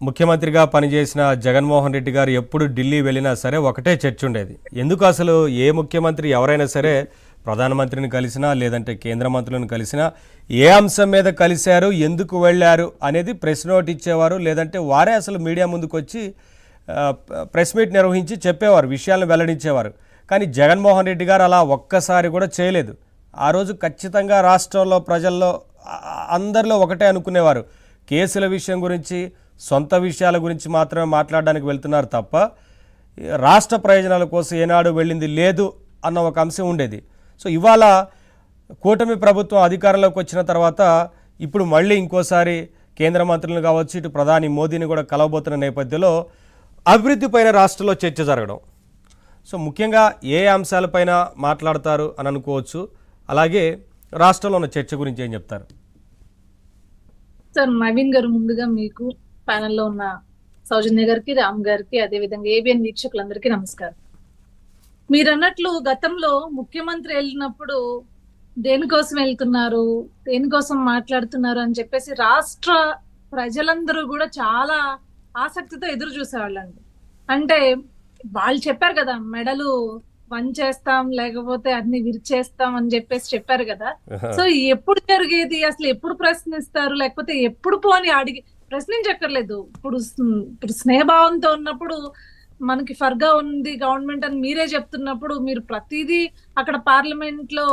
ముఖ్యమంత్రిగా పనిచేసిన జగన్మోహన్ రెడ్డి గారు ఎప్పుడు ఢిల్లీ వెళ్ళినా సరే ఒకటే చర్చ ఉండేది. ఎందుకు అసలు ఏ ముఖ్యమంత్రి ఎవరైనా సరే ప్రధానమంత్రిని కలిసినా లేదంటే కేంద్ర మంత్రులను కలిసినా ఏ అంశం మీద కలిశారు, ఎందుకు వెళ్ళారు అనేది ప్రెస్ నోట్ ఇచ్చేవారు. లేదంటే వారే అసలు మీడియా ముందుకు వచ్చి ప్రెస్ మీట్ నిర్వహించి చెప్పేవారు, విషయాలను వెల్లడించేవారు. కానీ జగన్మోహన్ రెడ్డి గారు అలా ఒక్కసారి కూడా చేయలేదు. ఆ రోజు ఖచ్చితంగా రాష్ట్రంలో ప్రజల్లో అందరిలో ఒకటే అనుకునేవారు, కేసుల విషయం గురించి సొంత విషయాల గురించి మాత్రమే మాట్లాడడానికి వెళ్తున్నారు తప్ప రాష్ట్ర ప్రయోజనాల కోసం ఏనాడు వెళ్ళింది లేదు అన్న ఒక అంశం ఉండేది. సో ఇవాళ కూటమి ప్రభుత్వం అధికారంలోకి వచ్చిన తర్వాత ఇప్పుడు మళ్ళీ ఇంకోసారి కేంద్ర మంత్రులను కావచ్చు, ఇటు ప్రధాని మోదీని కూడా కలవబోతున్న నేపథ్యంలో అభివృద్ధి పైన రాష్ట్రంలో చర్చ జరగడం. సో ముఖ్యంగా ఏ అంశాలపైన మాట్లాడతారు అని అనుకోవచ్చు, అలాగే రాష్ట్రంలో ఉన్న చర్చ గురించి ఏం చెప్తారు? సార్ నవీన్ గారు, ముందుగా మీకు ప్యానెల్లో ఉన్న సౌజన్య గారికి, రామ్ గారికి, అదేవిధంగా ఏబిఎన్ వీక్షకులందరికీ నమస్కారం. మీరు అన్నట్లు గతంలో ముఖ్యమంత్రి వెళ్ళినప్పుడు దేనికోసం వెళ్తున్నారు, దేనికోసం మాట్లాడుతున్నారు అని చెప్పేసి రాష్ట్ర ప్రజలందరూ కూడా చాలా ఆసక్తితో ఎదురు చూసేవాళ్ళండి. అంటే వాళ్ళు చెప్పారు కదా, మెడలు వంచేస్తాం లేకపోతే అన్ని విరిచేస్తాం అని చెప్పేసి చెప్పారు కదా. సో ఎప్పుడు జరిగేది, అసలు ఎప్పుడు ప్రశ్నిస్తారు, లేకపోతే ఎప్పుడు పోని అడిగి ప్రశ్నించక్కర్లేదు. ఇప్పుడు స్నేహభావంతో ఉన్నప్పుడు మనకి ఫర్గా ఉంది గవర్నమెంట్ అని మీరే చెప్తున్నప్పుడు, మీరు ప్రతిదీ అక్కడ పార్లమెంట్ లో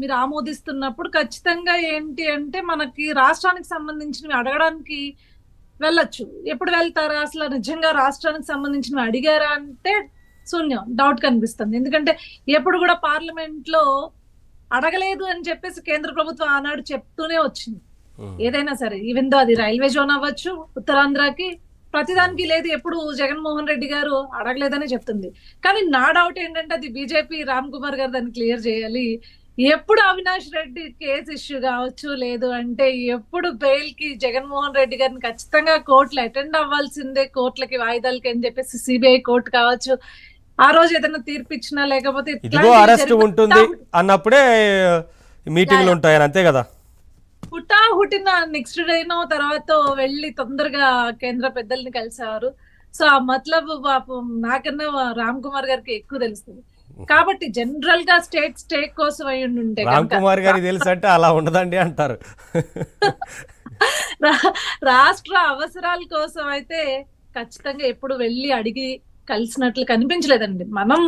మీరు ఆమోదిస్తున్నప్పుడు ఖచ్చితంగా ఏంటి అంటే మనకి రాష్ట్రానికి సంబంధించినవి అడగడానికి వెళ్ళొచ్చు. ఎప్పుడు వెళ్తారా, అసలు నిజంగా రాష్ట్రానికి సంబంధించినవి అడిగారా అంటే శూన్యం, డౌట్ కనిపిస్తుంది. ఎందుకంటే ఎప్పుడు కూడా పార్లమెంట్ లో అడగలేదు అని చెప్పేసి కేంద్ర ప్రభుత్వం ఆనాడు చెప్తూనే వచ్చింది. ఏదైనా సరే, ఈవెన్ దో అది రైల్వే జోన్ అవ్వచ్చు, ఉత్తరాంధ్రకి ప్రతిదానికి లేదు, ఎప్పుడు జగన్మోహన్ రెడ్డి గారు అడగలేదని చెప్తుంది. కానీ నా డౌట్ ఏంటంటే అది బీజేపీ రామ్ కుమార్ గారు దాన్ని క్లియర్ చేయాలి. ఎప్పుడు అవినాష్ రెడ్డి కేసు ఇష్యూ కావచ్చు, లేదు అంటే ఎప్పుడు బెయిల్ కి జగన్మోహన్ రెడ్డి గారిని ఖచ్చితంగా కోర్టులో అటెండ్ అవ్వాల్సిందే, కోర్టులకి వాయిదాలకి అని చెప్పేసి సిబిఐ కోర్టు కావచ్చు, ఆ రోజు ఏదైనా తీర్పు ఇచ్చినా లేకపోతే అరెస్ట్ ఉంటుంది అన్నప్పుడే మీటింగ్లు ఉంటాయని, అంతే కదా. హుటిన నెక్స్ట్ డేనో తర్వాత వెళ్ళి తొందరగా కేంద్ర పెద్దల్ని కలిసేవారు. సో ఆ మతలబ్ పాపం నాకన్నా రామ్ కుమార్ గారికి ఎక్కువ తెలుస్తుంది. కాబట్టి జనరల్ గా స్టేట్ కోసం అయి ఉంటే రామ్ కుమార్ గారికి తెలుసు అంటే అలా ఉండదండి అంటారు. రాష్ట్ర అవసరాల కోసం అయితే ఖచ్చితంగా ఎప్పుడు వెళ్ళి అడిగి కలిసినట్లు కనిపించలేదండి. మనం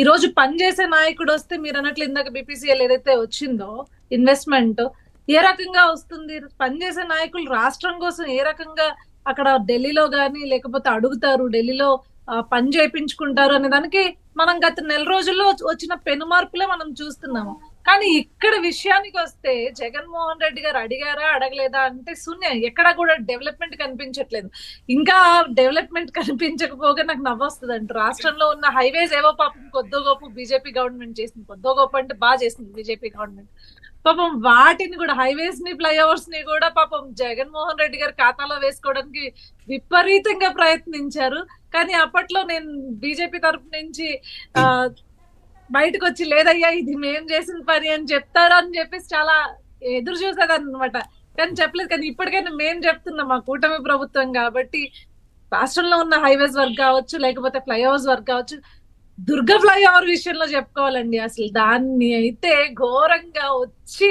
ఈ రోజు పనిచేసే నాయకుడు వస్తే మీరు అన్నట్లు ఇందాక బీపీసీఎల్ ఏదైతే వచ్చిందో ఇన్వెస్ట్మెంట్ ఏ రకంగా వస్తుంది, పనిచేసే నాయకులు రాష్ట్రం కోసం ఏ రకంగా అక్కడ ఢిల్లీలో గానీ లేకపోతే అడుగుతారు, ఢిల్లీలో పని చేయించుకుంటారు అనే దానికి మనం గత నెల రోజుల్లో వచ్చిన పెనుమార్పులే మనం చూస్తున్నాము. కానీ ఇక్కడ విషయానికి వస్తే జగన్మోహన్ రెడ్డి గారు అడిగారా అడగలేదా అంటే శూన్యం, ఎక్కడ కూడా డెవలప్మెంట్ కనిపించట్లేదు. ఇంకా డెవలప్మెంట్ కనిపించకపోగా నాకు నవ్వొస్తుంది అంటూ రాష్ట్రంలో ఉన్న హైవేస్ ఏవో పాపం కొద్దో గొప్ప బీజేపీ గవర్నమెంట్ చేసింది, కొద్దో గొప్ప అంటే బాగా చేసింది బీజేపీ గవర్నమెంట్. పాపం వాటిని కూడా హైవేస్ ని ఫ్లైఓవర్స్ ని కూడా పాపం జగన్మోహన్ రెడ్డి గారి ఖాతాలో వేసుకోవడానికి విపరీతంగా ప్రయత్నించారు. కానీ అప్పట్లో నేను బీజేపీ తరఫు నుంచి బయటకు వచ్చి లేదయ్యా ఇది మేం చేసిన పని అని చెప్తారు అని చెప్పేసి చాలా ఎదురు చూసేదాన్ని అనమాట. కానీ చెప్పలేదు. కానీ ఇప్పటికైనా మేం చెప్తున్నాం, మా కూటమి ప్రభుత్వం కాబట్టి రాష్ట్రంలో ఉన్న హైవేస్ వర్క్ కావచ్చు లేకపోతే ఫ్లైఓవర్స్ వర్క్ కావచ్చు, దుర్గ ఫ్లైఓవర్ విషయంలో చెప్పుకోవాలండి. అసలు దాన్ని అయితే ఘోరంగా వచ్చి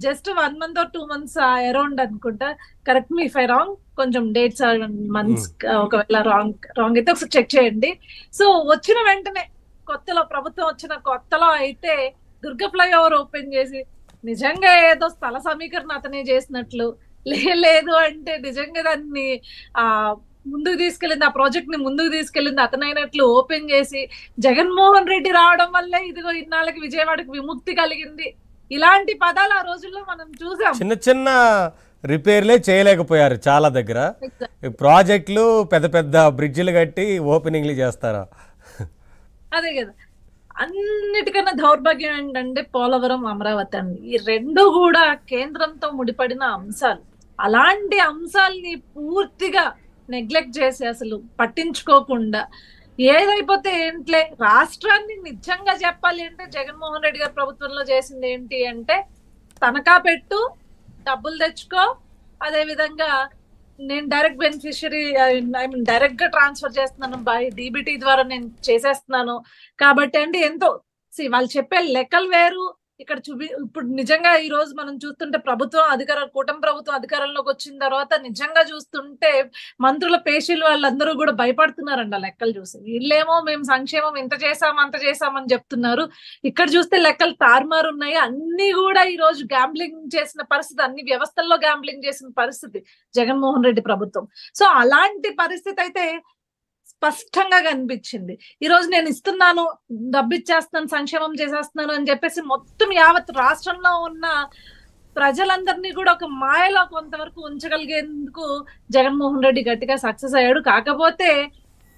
just 1 month or 2 months around అనుకుంటా, correct me if I wrong, కొంచెం డేట్స్ మంత్స్ ఒకవేళ రాంగ్ అయితే ఒకసారి చెక్ చేయండి. సో వచ్చిన వెంటనే కొత్తలో ప్రభుత్వం వచ్చిన కొత్తలో అయితే దుర్గ ఫ్లైఓవర్ ఓపెన్ చేసి నిజంగా ఏదో స్థల సమీకరణ అతనే చేసినట్లు, లేదు అంటే నిజంగా దాన్ని ముందుకు తీసుకెళ్ళింది, ఆ ప్రాజెక్ట్ ని ముందుకు తీసుకెళ్ళింది అతనైనట్లు ఓపెన్ చేసి జగన్మోహన్ రెడ్డి రావడం వల్లే ఇదిగో ఇన్నాళ్ళకి విజయవాడకి విముక్తి కలిగింది, ఇలాంటి పదాలు ఆ రోజుల్లో మనం చూసాం. చిన్న చిన్న రిపేర్లే చేయలేకపోయారు చాలా దగ్గర, ప్రాజెక్టులు పెద్ద పెద్ద బ్రిడ్జిలు కట్టి ఓపెనింగ్లు చేస్తారా. అదే కదా, అన్నిటికన్నా దౌర్భాగ్యం ఏంటంటే పోలవరం, అమరావతి అండి. ఈ రెండు కూడా కేంద్రంతో ముడిపడిన అంశాలు. అలాంటి అంశాలని పూర్తిగా నెగ్లెక్ట్ చేసి అసలు పట్టించుకోకుండా ఏదైపోతే ఏంట్లే, రాష్ట్రాన్ని నిజంగా చెప్పాలి అంటే జగన్మోహన్ రెడ్డి గారి ప్రభుత్వంలో చేసింది ఏంటి అంటే తనఖా పెట్టు, డబ్బులు తెచ్చుకో, అదే విధంగా నేను direct beneficiary, I mean direct గా ట్రాన్స్ఫర్ చేస్తున్నాను, బై డీబీటీ ద్వారా నేను చేసేస్తున్నాను. కాబట్టి అండి ఎంతో వాళ్ళు చెప్పే లెక్కలు వేరు. ఇక్కడ ఇప్పుడు నిజంగా ఈ రోజు మనం చూస్తుంటే కూటమి ప్రభుత్వం అధికారంలోకి వచ్చిన తర్వాత నిజంగా చూస్తుంటే మంత్రుల పేషీలు వాళ్ళందరూ కూడా భయపడుతున్నారండి ఆ లెక్కలు చూసి. వీళ్ళేమో మేము సంక్షేమం ఇంత చేసాం అంత చేసామని చెప్తున్నారు. ఇక్కడ చూస్తే లెక్కలు తారుమారు ఉన్నాయి. అన్ని కూడా ఈ రోజు గ్యాంబ్లింగ్ చేసిన పరిస్థితి, అన్ని వ్యవస్థల్లో గ్యాంబ్లింగ్ చేసిన పరిస్థితి జగన్మోహన్ రెడ్డి ప్రభుత్వం. సో అలాంటి పరిస్థితి అయితే స్పష్టంగా కనిపించింది. ఈ రోజు నేను ఇస్తున్నాను, డబ్బు ఇచ్చేస్తున్నాను, సంక్షేమం చేసేస్తున్నాను అని చెప్పేసి మొత్తం యావత్ రాష్ట్రంలో ఉన్న ప్రజలందరినీ కూడా ఒక మాయలో కొంతవరకు ఉంచగలిగేందుకు జగన్మోహన్ రెడ్డి గట్టిగా సక్సెస్ అయ్యాడు. కాకపోతే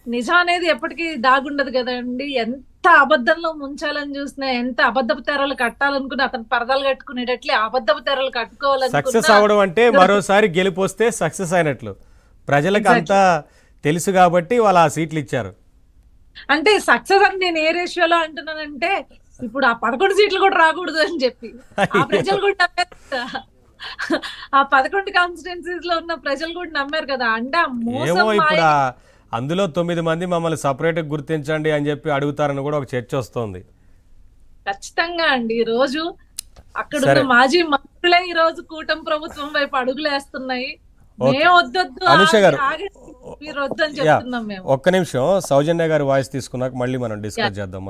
నిజం అనేది ఎప్పటికీ దాగుండదు కదండి. ఎంత అబద్ధంలో ముంచాలని చూసినా, ఎంత అబద్ధపు తెరలు కట్టాలనుకున్నా, అతను పరదాలు కట్టుకునేటట్లే అబద్ధపు తెరలు కట్టుకోవాలనుకున్నా, సక్సెస్ అవడం అంటే మరోసారి గెలిపొస్తే సక్సెస్ అయినట్లు ప్రజలకు అంతా తెలుసు కాబట్టి వాళ్ళు ఆ సీట్లు ఇచ్చారు. అంటే సక్సెస్ అని నేను ఏ రేషియోలో అంటున్నానంటే, ఇప్పుడు ఆ 11 సీట్లు కూడా రాకూడదు అని చెప్పి ఆ ప్రజలు కూడా నమ్మారు కదా. ఆ 11 కాన్స్టిట్యున్సీస్ లో ఉన్న ప్రజలు కూడా నమ్మారు కదా. అంటే ఏమో ఇప్పుడు అందులో 9 మంది మమ్మల్ని సపరేట్ గుర్తించండి అని చెప్పి అడుగుతారని కూడా ఒక చర్చ వస్తుంది. ఖచ్చితంగా అండి. ఈ రోజు అక్కడ ఉన్న మాజీ మంత్రులే ఈ రోజు కూటమి ప్రభుత్వం వైపు అడుగులేస్తున్నాయి. అనుష గారు మీరు వద్దని చెప్తున్నాం మేము. ఒక్క నిమిషం, సౌజన్య గారి వాయిస్ తీసుకున్నాక మళ్ళీ మనం డిస్కస్ చేద్దాం.